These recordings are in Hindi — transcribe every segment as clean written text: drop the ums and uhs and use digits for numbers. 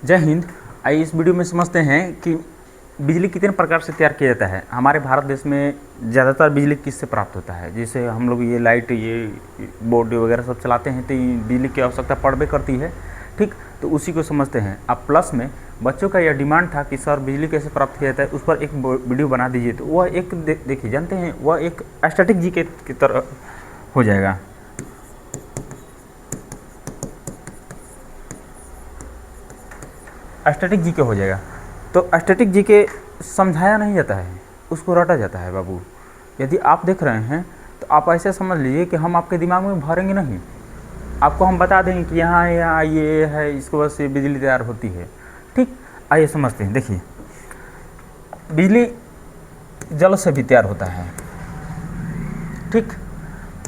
जय हिंद। आइए इस वीडियो में समझते हैं कि बिजली कितने प्रकार से तैयार किया जाता है। हमारे भारत देश में ज़्यादातर बिजली किससे प्राप्त होता है। जैसे हम लोग ये लाइट, ये बोर्ड वगैरह सब चलाते हैं तो बिजली की आवश्यकता पड़बे करती है। ठीक, तो उसी को समझते हैं। अब प्लस में बच्चों का यह डिमांड था कि सर बिजली कैसे प्राप्त किया जाता है, उस पर एक वीडियो बना दीजिए। तो वह एक देखिए, जानते हैं वह एक स्टैटिक जी की तरह हो जाएगा। स्टैटिक जी के हो जाएगा। तो स्टैटिक जी के समझाया नहीं जाता है, उसको रटा जाता है बाबू। यदि आप देख रहे हैं तो आप ऐसे समझ लीजिए कि हम आपके दिमाग में भरेंगे नहीं, आपको हम बता देंगे कि यहाँ यहाँ ये है, इसको वजह से बिजली तैयार होती है। ठीक, आइए समझते हैं। देखिए, बिजली जल से भी तैयार होता है, ठीक,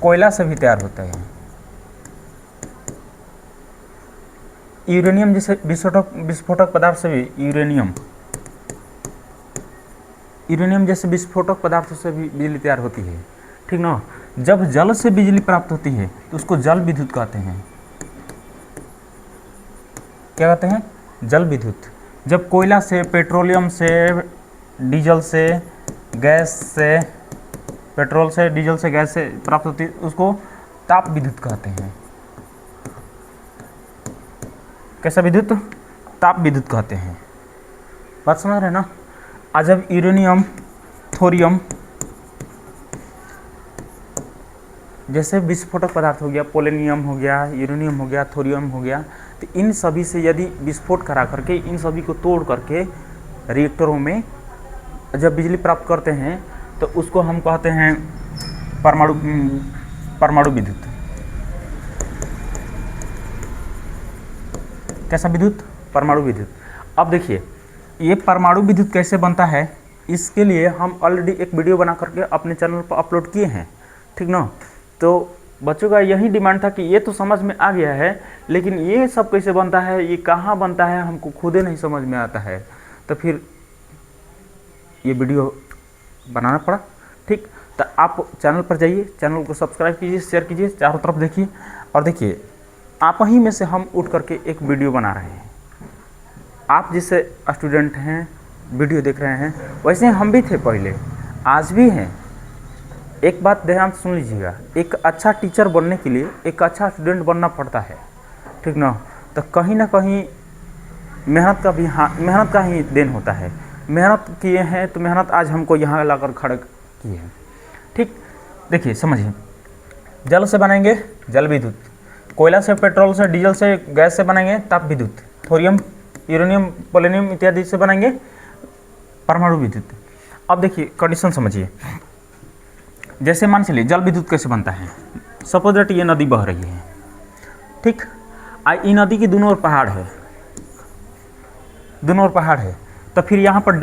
कोयला से भी तैयार होता है, यूरेनियम जैसे विस्फोटक पदार्थ से भी, यूरेनियम जैसे विस्फोटक पदार्थों से भी बिजली तैयार होती है। ठीक ना। जब जल से बिजली प्राप्त होती है तो उसको जल विद्युत कहते हैं। क्या कहते हैं? जल विद्युत। जब कोयला से, पेट्रोलियम से, डीजल से, गैस से, पेट्रोल से, डीजल से, गैस से प्राप्त होती है उसको ताप विद्युत कहते हैं। कैसा विद्युत? ताप विद्युत कहते हैं। बात समझ रहे हैं ना। आज जब यूरेनियम, थोरियम जैसे विस्फोटक पदार्थ हो गया, पोलेनियम हो गया, यूरेनियम हो गया, थोरियम हो गया, तो इन सभी से यदि विस्फोट करा करके, इन सभी को तोड़ करके रिएक्टरों में जब बिजली प्राप्त करते हैं तो उसको हम कहते हैं परमाणु विद्युत। कैसा विद्युत? परमाणु विद्युत। अब देखिए, ये परमाणु विद्युत कैसे बनता है, इसके लिए हम ऑलरेडी एक वीडियो बना करके अपने चैनल पर अपलोड किए हैं। ठीक ना। तो बच्चों का यही डिमांड था कि ये तो समझ में आ गया है, लेकिन ये सब कैसे बनता है, ये कहाँ बनता है, हमको खुदे नहीं समझ में आता है। तो फिर ये वीडियो बनाना पड़ा। ठीक, तो आप चैनल पर जाइए, चैनल को सब्सक्राइब कीजिए, शेयर कीजिए, चारों तरफ देखिए। और देखिए, आप ही में से हम उठ करके एक वीडियो बना रहे हैं। आप जैसे स्टूडेंट हैं, वीडियो देख रहे हैं, वैसे हम भी थे पहले, आज भी हैं। एक बात ध्यान से सुन लीजिएगा, एक अच्छा टीचर बनने के लिए एक अच्छा स्टूडेंट बनना पड़ता है। ठीक ना। तो कहीं ना कहीं मेहनत का ही देन होता है। मेहनत किए हैं तो मेहनत आज हमको यहाँ लाकर खड़े की है। ठीक, देखिए समझिए, जल से बनाएंगे जल विद्युत, कोयला से, पेट्रोल से, डीजल से, गैस से बनाएंगे ताप विद्युत, थोरियम, यूरेनियम, पोलेनियम इत्यादि से बनाएंगे परमाणु विद्युत। अब देखिए कंडीशन समझिए। जैसे मान चलिए जल विद्युत कैसे बनता है। सपोज दैट ये नदी बह रही है, ठीक, ये नदी की दोनों ओर पहाड़ है, दोनों ओर पहाड़ है। तो फिर यहाँ पर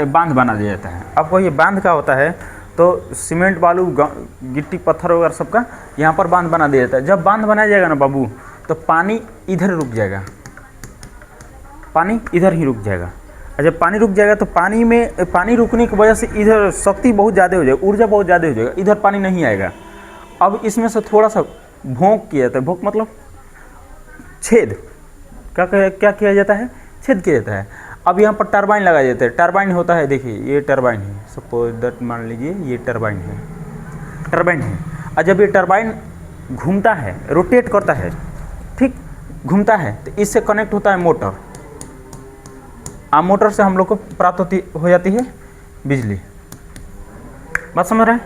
बांध बना दिया जाता है। आपको ये बांध क्या होता है, तो सीमेंट, बालू, गिट्टी, पत्थर वगैरह सबका यहाँ पर बांध बना दिया जाता है। जब बांध बनाया जाएगा ना बाबू, तो पानी इधर रुक जाएगा, पानी इधर ही रुक जाएगा। और जब पानी रुक जाएगा तो पानी रुकने की वजह से इधर शक्ति बहुत ज़्यादा हो जाएगा, ऊर्जा बहुत ज़्यादा हो जाएगा, इधर पानी नहीं आएगा। अब इसमें से थोड़ा सा भोंक किया जाता है। भोंक मतलब छेद। क्या किया जाता है? छेद किया जाता है। अब यहाँ पर टरबाइन लगाया जाता है। टरबाइन होता है, देखिए ये टरबाइन है, सपोज दैट मान लीजिए ये टरबाइन है, टरबाइन है। और जब ये टरबाइन घूमता है, रोटेट करता है, ठीक, घूमता है, तो इससे कनेक्ट होता है मोटर। मोटर से हम लोग को प्राप्त हो जाती है बिजली। बात समझ रहे हैं?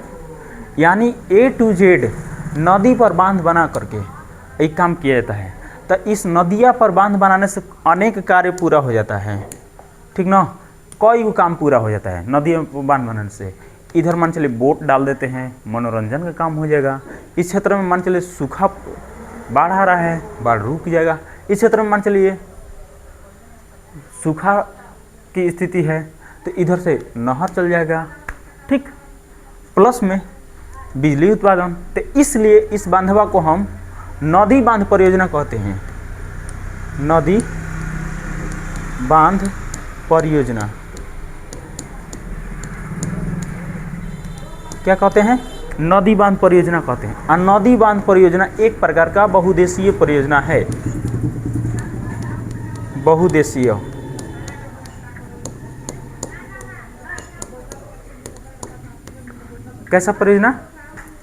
यानी A to Z नदी पर बांध बना करके एक काम किया जाता है। तो इस नदिया पर बांध बनाने से अनेक कार्य पूरा हो जाता है। ठीक ना। कोई काम पूरा हो जाता है नदी पर बांध बनाने से। इधर मान चलिए बोट डाल देते हैं, मनोरंजन का काम हो जाएगा। इस क्षेत्र में मान चलिए सूखा, बाढ़ आ रहा है, बाढ़ रुक जाएगा। इस क्षेत्र में मान चलिए सूखा की स्थिति है तो इधर से नहर चल जाएगा। ठीक, प्लस में बिजली उत्पादन। तो इसलिए इस बांधवा को हम नदी बांध परियोजना कहते हैं। नदी बांध परियोजना क्या कहते हैं? नदी बांध परियोजना कहते हैं। और नदी बांध परियोजना एक प्रकार का बहुउद्देशीय परियोजना है। बहुउद्देशीय कैसा परियोजना?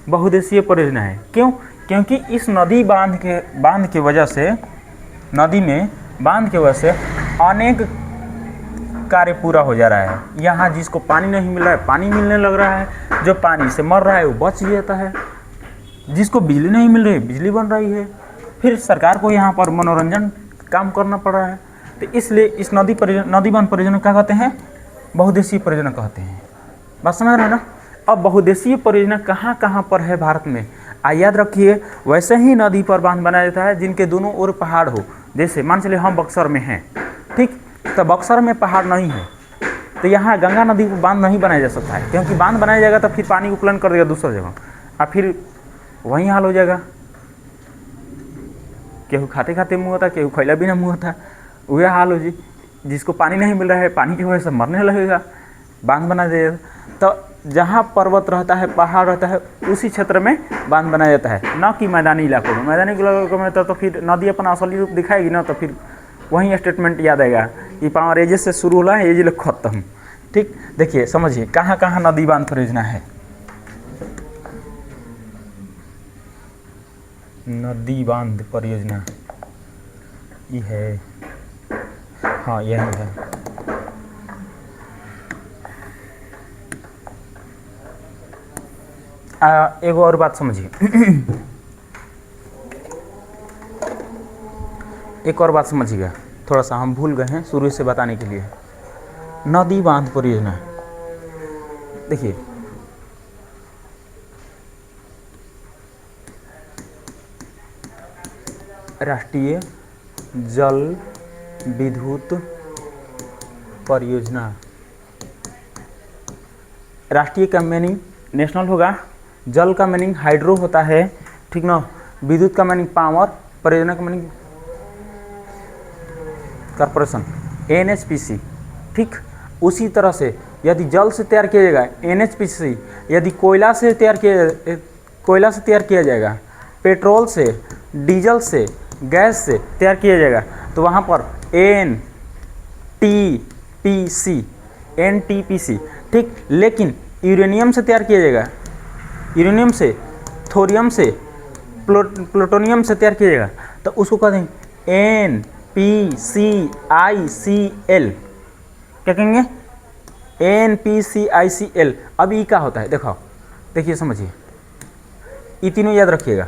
बहुउद्देशीय परियोजना है। क्यों? क्योंकि इस नदी बांध के वजह से, नदी में बांध के वजह से अनेक कार्य पूरा हो जा रहा है। यहाँ जिसको पानी नहीं मिल रहा है पानी मिलने लग रहा है, जो पानी से मर रहा है वो बच जाता है, जिसको बिजली नहीं मिल रही बिजली बन रही है, फिर सरकार को यहाँ पर मनोरंजन काम करना पड़ रहा है। तो इसलिए इस नदी बांध परियोजना क्या कहते हैं? बहुउद्देशीय परियोजना कहते हैं। बात समझ रहे हैं ना? अब बहुउद्देशीय परियोजना कहाँ कहाँ पर है भारत में? याद रखिए, वैसे ही नदी पर बांध बनाया जाता है जिनके दोनों ओर पहाड़ हो। जैसे मान चलिए हम बक्सर में हैं, ठीक, तो बक्सर में पहाड़ नहीं है, तो यहाँ गंगा नदी को बांध नहीं बनाया जा सकता है, क्योंकि बांध बनाया जाएगा तो फिर पानी उपलन कर देगा दूसरी जगह, और फिर वहीं हाल हो जाएगा। केहू खाते खाते मुँह होता, केहू खैला बिना मुँह होता, वही हाल हो जी। जिसको पानी नहीं मिल रहा है पानी की वजह से मरने लगेगा, बांध बना देगा। तो जहाँ पर्वत रहता है, पहाड़ रहता है, उसी क्षेत्र में बांध बनाया जाता है, न कि मैदानी इलाकों में। मैदानी इलाकों में तो फिर नदी अपना असली रूप दिखाएगी ना, तो फिर वहीं स्टेटमेंट याद आएगा कि पावर एज से शुरू होला है, एज लोग खत्म। ठीक, देखिए समझिए कहाँ कहाँ नदी बांध परियोजना है। नदी बांध परियोजना ये है, हाँ यही है। एक और बात समझिए एक और बात समझिएगा, थोड़ा सा हम भूल गए हैं शुरू से बताने के लिए। नदी बांध परियोजना, देखिए राष्ट्रीय जल विद्युत परियोजना, राष्ट्रीय का मीनिंग नेशनल होगा, जल का मीनिंग हाइड्रो होता है, ठीक ना, विद्युत का मीनिंग पावर, परियोजना का मीनिंग कॉर्पोरेशन, एनएचपीसी। ठीक, उसी तरह से यदि जल से तैयार किया जाएगा एनएचपीसी, यदि कोयला से तैयार किया जाएगा, पेट्रोल से, डीजल से, गैस से तैयार किया जाएगा, तो वहाँ पर एनटीपीसी। ठीक, लेकिन यूरेनियम से तैयार किया जाएगा, यूरेनियम से, थोरियम से, प्लूटोनियम से तैयार किया जाएगा, तो उसको कह देंगे NPCICL। क्या कहेंगे? NPCICL। अब ये क्या होता है? देखिए समझिए, ये तीनों याद रखिएगा।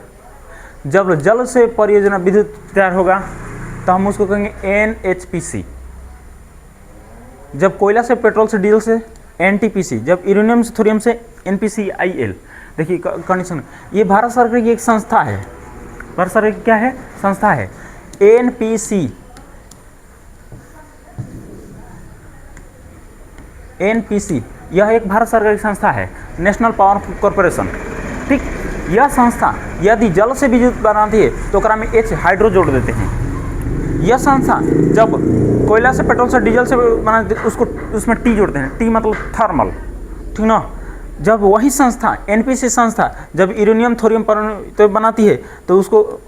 जब जल से परियोजना विद्युत तैयार होगा तो हम उसको कहेंगे NHPC, जब कोयला से, पेट्रोल से, डीजल से NTPC, जब यूरेनियम से, थोरियम से NPCIL। देखिए कंडीशन, ये भारत सरकार की एक संस्था है। भारत सरकार की क्या है? संस्था है। NPC यह एक भारत सरकार की संस्था है, नेशनल पावर कॉर्पोरेशन। ठीक, यह संस्था यदि जल से विद्युत बनाती है तो ओकरा में H हाइड्रो जोड़ देते हैं। यह संस्था जब कोयला से, पेट्रोल से, डीजल से बनाते उसको उसमें T जोड़ते हैं, T मतलब थर्मल, ठीक ना। जब वही संस्था NPC संस्था जब यूरेनियम, थोरियम तो बनाती है तो उसको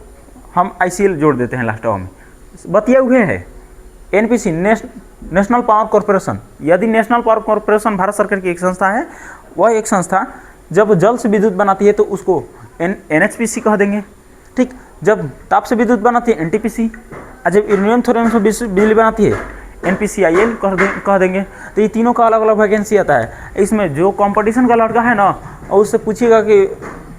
हम ICL जोड़ देते हैं लास्ट में। बतिया हुए है NPC, नेशनल पावर कॉर्पोरेशन। यदि नेशनल पावर कॉर्पोरेशन भारत सरकार की एक संस्था है, वह एक संस्था जब जल से विद्युत बनाती है तो उसको NHPC कह देंगे। ठीक, जब ताप से विद्युत बनाती है NTPC, और जब यूरेनियम, थोरियम से बिजली बनाती है NPCIL कह देंगे। तो ये तीनों का अलग अलग वैकेंसी आता है। इसमें जो कंपटीशन का लड़का है ना, और उससे पूछिएगा कि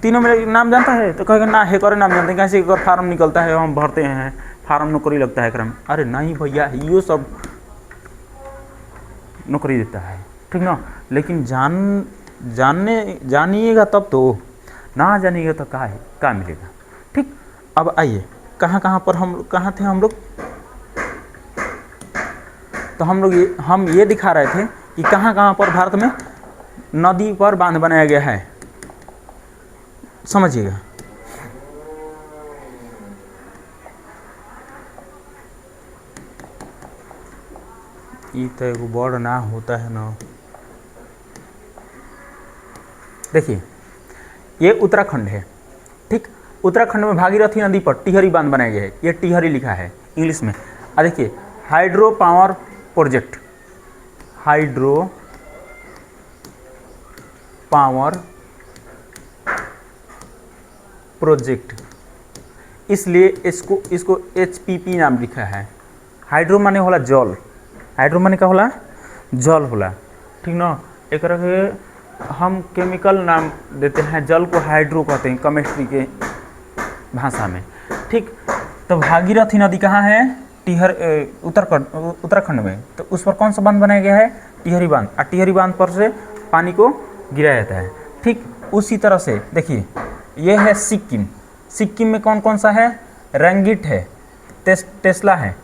तीनों में नाम जानता है, तो कहेगा ना हेकर नाम जानते हैं, कैसे एक फार्म निकलता है हम भरते हैं, फार्म नौकरी लगता है क्रम। अरे नहीं भैया, ये सब नौकरी देता है, ठीक ना। लेकिन जानिएगा तब तो, ना जानिएगा तो क्या मिलेगा। ठीक, अब आइए कहाँ पर कहाँ थे हम लोग? तो हम ये दिखा रहे थे कि कहाँ पर भारत में नदी पर बांध बनाया गया है। समझिएगा, ये तो एगो बड़ ना होता है ना। देखिए ये उत्तराखंड है। ठीक, उत्तराखंड में भागीरथी नदी पर टिहरी बांध बनाया गया है। ये टिहरी लिखा है इंग्लिश में। देखिए hydro power project, hydro power project, इसलिए इसको HPP नाम लिखा है। हाइड्रो माने होला जल, हाइड्रो माने का होला जल होला, ठीक ना। एक के हम केमिकल नाम देते हैं, जल को हाइड्रो कहते हैं केमिस्ट्री के भाषा में, ठीक। तो भागीरथी नदी कहाँ है? टिहर उत्तराखंड में। तो उस पर कौन सा बांध बनाया गया है? टिहरी बांध। और टिहरी बांध पर से पानी को गिराया जाता है, ठीक। उसी तरह से देखिए ये है सिक्किम। सिक्किम में कौन कौन सा है? रंगीट है, टेस्ला है,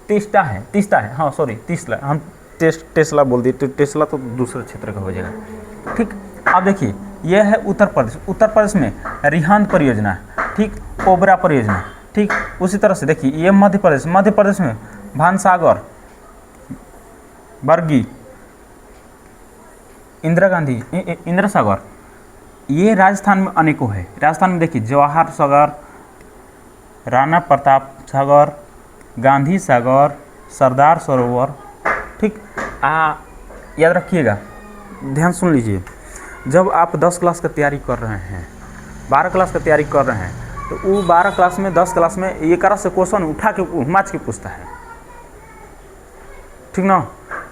तीस्ता है, हाँ सॉरी तीसला, हम टेस्ला बोल दिए, तो टेस्ला तो दूसरे क्षेत्र का हो जाएगा, ठीक। अब देखिए यह है उत्तर प्रदेश। उत्तर प्रदेश में रिहांद परियोजना, ठीक, ओबरा परियोजना, ठीक। उसी तरह से देखिए ये मध्य प्रदेश में भानसागर, बरगी, इंदिरा गांधी, इंदिरा सागर। ये राजस्थान में अनेकों है। राजस्थान में देखिए जवाहर सागर, राणा प्रताप सागर, गांधी सागर, सरदार सरोवर, ठीक। याद रखिएगा, ध्यान सुन लीजिए, जब आप 10 क्लास का तैयारी कर रहे हैं, 12 क्लास का तैयारी कर रहे हैं, तो वो 12 क्लास में 10 क्लास में एक तरह से क्वेश्चन उठा के हिमाच के पूछता है, ठीक ना।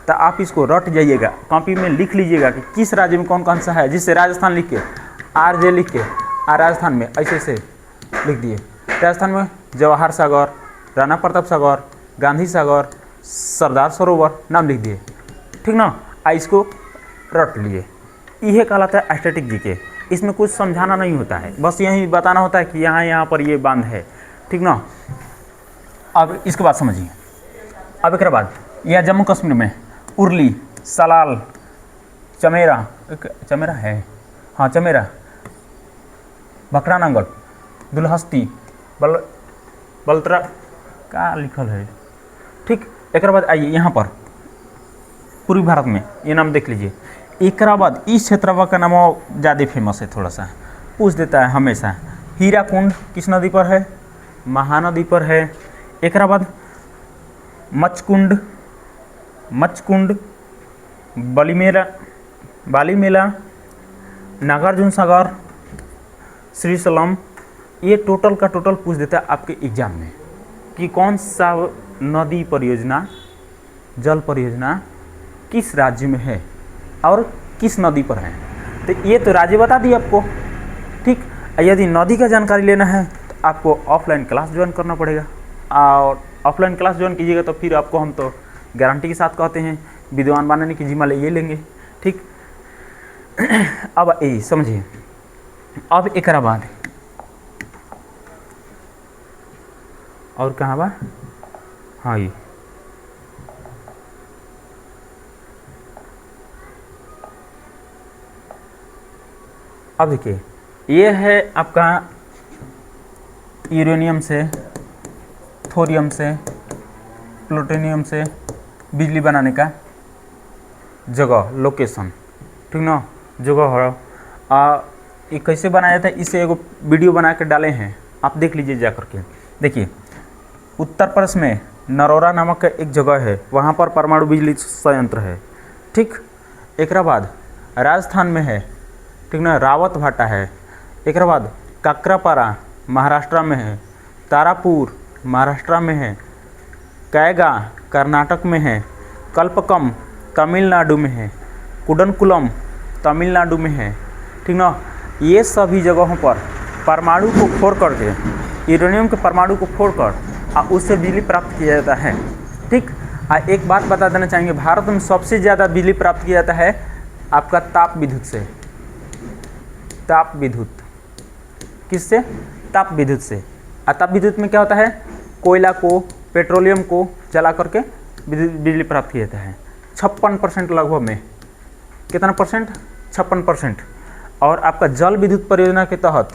तो आप इसको रट जाइएगा, कॉपी में लिख लीजिएगा कि किस राज्य में कौन कौन सा है, जिससे राजस्थान लिख के RJ लिख के राजस्थान में ऐसे लिख दिए। राजस्थान में जवाहर सागर, राणा प्रताप सागर, गांधी सागर, सरदार सरोवर नाम लिख दिए, ठीक ना। इसको रट लिए। यह कहलाता है स्टैटिक जीके। इसमें कुछ समझाना नहीं होता है, बस यही बताना होता है कि यहाँ पर ये बांध है, ठीक ना। अब इसके बाद समझिए। अब एक बाद यह जम्मू कश्मीर में उरली, सलाल, चमेरा है, हाँ चमेरा, भकरानंगल, दुलहस्ती, बलतरा का लिखल है, ठीक। एक बाद आइए यहाँ पर पूर्वी भारत में ये नाम देख लीजिए। एक बाद इस क्षेत्र का नाम ज़्यादा फेमस है, थोड़ा सा पूछ देता है हमेशा। हीराकुंड किस नदी पर है? महानदी पर है। एक बाद मचकुंड, बालीमेला, नागार्जुन सागर, श्रीशैलम। ये टोटल का टोटल पूछ देता है आपके एग्जाम में कि कौन सा नदी परियोजना, जल परियोजना किस राज्य में है और किस नदी पर है। तो ये तो राज्य बता दी आपको, ठीक। यदि नदी का जानकारी लेना है तो आपको ऑफलाइन क्लास ज्वाइन करना पड़ेगा, और ऑफलाइन क्लास ज्वाइन कीजिएगा तो फिर आपको हम तो गारंटी के साथ कहते हैं विद्वान बनाने की जिम्मा ये लेंगे, ठीक। अब यही समझिए। अब एक बाद और कहाँ बा, हाँ ये अब देखिए ये है आपका यूरेनियम से, थोरियम से, प्लूटोनियम से बिजली बनाने का जगह, लोकेशन, ठीक ना, जगह है। ये कैसे बनाया था, इसे एगो वीडियो बना के डाले हैं, आप देख लीजिए जा करके। देखिए उत्तर प्रदेश में नरोरा नामक एक जगह है, वहाँ पर परमाणु बिजली संयंत्र है, ठीक। एक बाद राजस्थान में है, ठीक ना, रावत भाटा है। एक बाद काकरापारा महाराष्ट्र में है, तारापुर महाराष्ट्र में है, कैगा कर्नाटक में है, कल्पकम तमिलनाडु में है, कुडनकुलम तमिलनाडु में है, ठीक ना। ये सभी जगहों पर परमाणु को फोड़ करके, यूरेनियम के परमाणु को फोड़कर उससे बिजली प्राप्त किया जाता है, ठीक। एक बात बता देना चाहेंगे, भारत में सबसे ज़्यादा बिजली प्राप्त किया जाता है आपका ताप विद्युत से। ताप विद्युत किससे? ताप विद्युत से। ताप विद्युत में क्या होता है? कोयला को, पेट्रोलियम को जला करके बिजली प्राप्त किया जाता है। 56% लगभग में, कितना परसेंट? 56%। और आपका जल विद्युत परियोजना के तहत,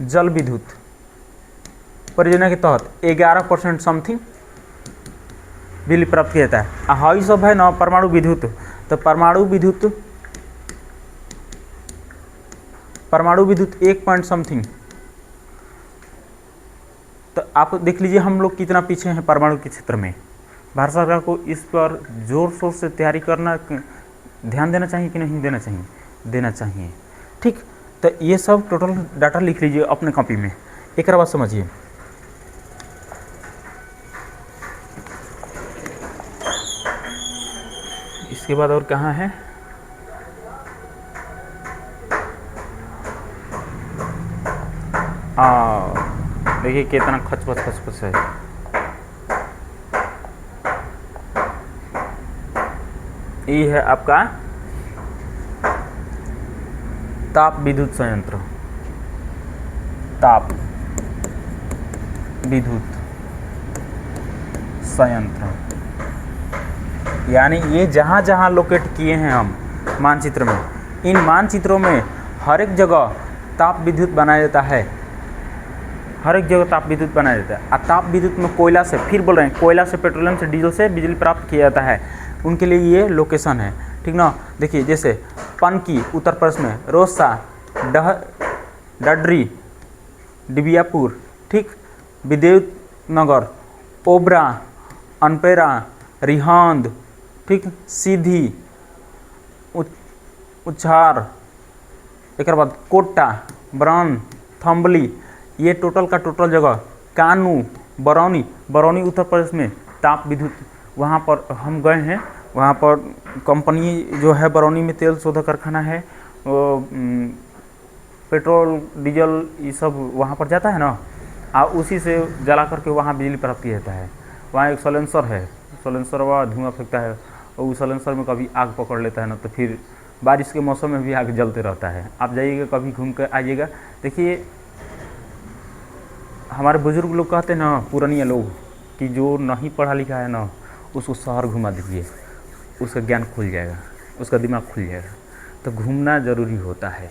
जल विद्युत परियोजना के तहत 11% समथिंग बिजली प्राप्त किया जाता है। हाँ, ये सब है ना परमाणु विद्युत। तो परमाणु विद्युत 1 पॉइंट समथिंग। तो आप देख लीजिए हम लोग कितना पीछे हैं परमाणु के क्षेत्र में। भारत सरकार को इस पर जोर शोर से तैयारी करना, ध्यान देना चाहिए कि नहीं देना चाहिए? देना चाहिए। ठीक, तो ये सब टोटल डाटा लिख लीजिए अपने कॉपी में। एक बात समझिए, इसके बाद और कहाँ है? देखिए कितना खचपच है। ये है आपका ताप विद्युत संयंत्र, ताप विद्युत संयंत्र, यानी ये जहाँ जहाँ लोकेट किए हैं हम मानचित्र में, इन मानचित्रों में हर एक जगह ताप विद्युत बनाया जाता है, हर एक जगह ताप विद्युत बनाया जाता है। और ताप विद्युत में कोयला से, फिर बोल रहे हैं, कोयला से, पेट्रोलियम से, डीजल से बिजली प्राप्त किया जाता है, उनके लिए ये लोकेशन है। ठीक ना। देखिए जैसे पनकी उत्तर प्रदेश में, रोसा, डडरी, डिबियापुर, ठीक, विद्युत नगर, ओबरा, अनपेरा, रिहांद, ठीक, सीधी, उछार, एक बाद कोटा, बरौन, थम्बली, ये टोटल का टोटल जगह, कानू, बरौनी उत्तर प्रदेश में ताप विद्युत, वहाँ पर हम गए हैं। वहाँ पर कंपनी जो है बरौनी में तेल शोधक कारखाना है, पेट्रोल डीजल ये सब वहाँ पर जाता है ना, उसी से जला करके वहाँ बिजली प्राप्त किया जाता है। वहाँ एक सलेंसर है, सलेंसर वह धुआं फेंकता है, और उस सलेंसर में कभी आग पकड़ लेता है ना, तो फिर बारिश के मौसम में भी आग जलते रहता है। आप जाइएगा कभी घूम कर आइएगा। देखिए हमारे बुजुर्ग लोग कहते हैं ना, पुरानिया लोग, कि जो नहीं पढ़ा लिखा है ना, उसको शहर घुमा दीजिए, उसका ज्ञान खुल जाएगा, उसका दिमाग खुल जाएगा। तो घूमना ज़रूरी होता है।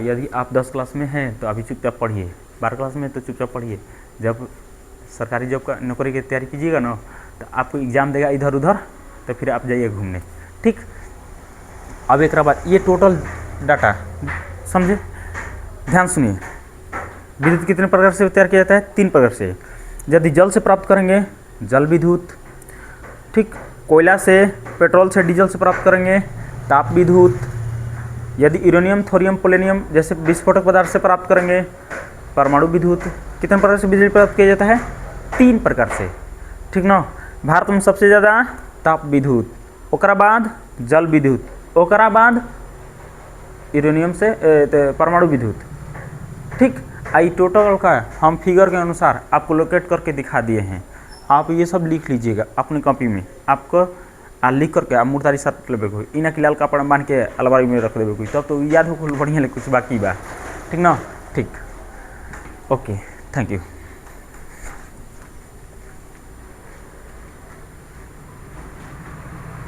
यदि आप 10 क्लास में हैं तो अभी चुपचाप पढ़िए, 12 क्लास में तो चुपचाप पढ़िए। जब सरकारी जॉब का नौकरी की तैयारी कीजिएगा ना, तो आपको एग्ज़ाम देगा इधर उधर, तो फिर आप जाइए घूमने। ठीक, अब एक बात, ये टोटल डाटा समझे, ध्यान सुनिए। विद्युत कितने प्रकार से तैयार किया जाता है? 3 प्रकार से। यदि जल से प्राप्त करेंगे, जल विद्युत, ठीक, कोयला से, पेट्रोल से, डीजल से प्राप्त करेंगे, ताप विद्युत। यदि यूरेनियम, थोरियम, पोलेनियम जैसे विस्फोटक पदार्थ से प्राप्त करेंगे, परमाणु विद्युत। कितने प्रकार से बिजली प्राप्त किया जाता है? 3 प्रकार से। ठीक ना। भारत में सबसे ज़्यादा ताप विद्युत, ओकरा बाद जल विद्युत, ओकरा बाद यूरेनियम से परमाणु विद्युत। ठीक, आई टोटल का हम फिगर के अनुसार आपको लोकेट करके दिखा दिए हैं। आप ये सब लिख लीजिएगा अपनी कॉपी में। आपको लिख करके आप मुर्दारी साथ लेबे कोई, इना की लाल कपड़ा बांध के अलमारी में रख देवे कोई, तब तो याद हो बढ़िया ले, कुछ बाकी बा। ठीक ना। ठीक, ओके, थैंक यू।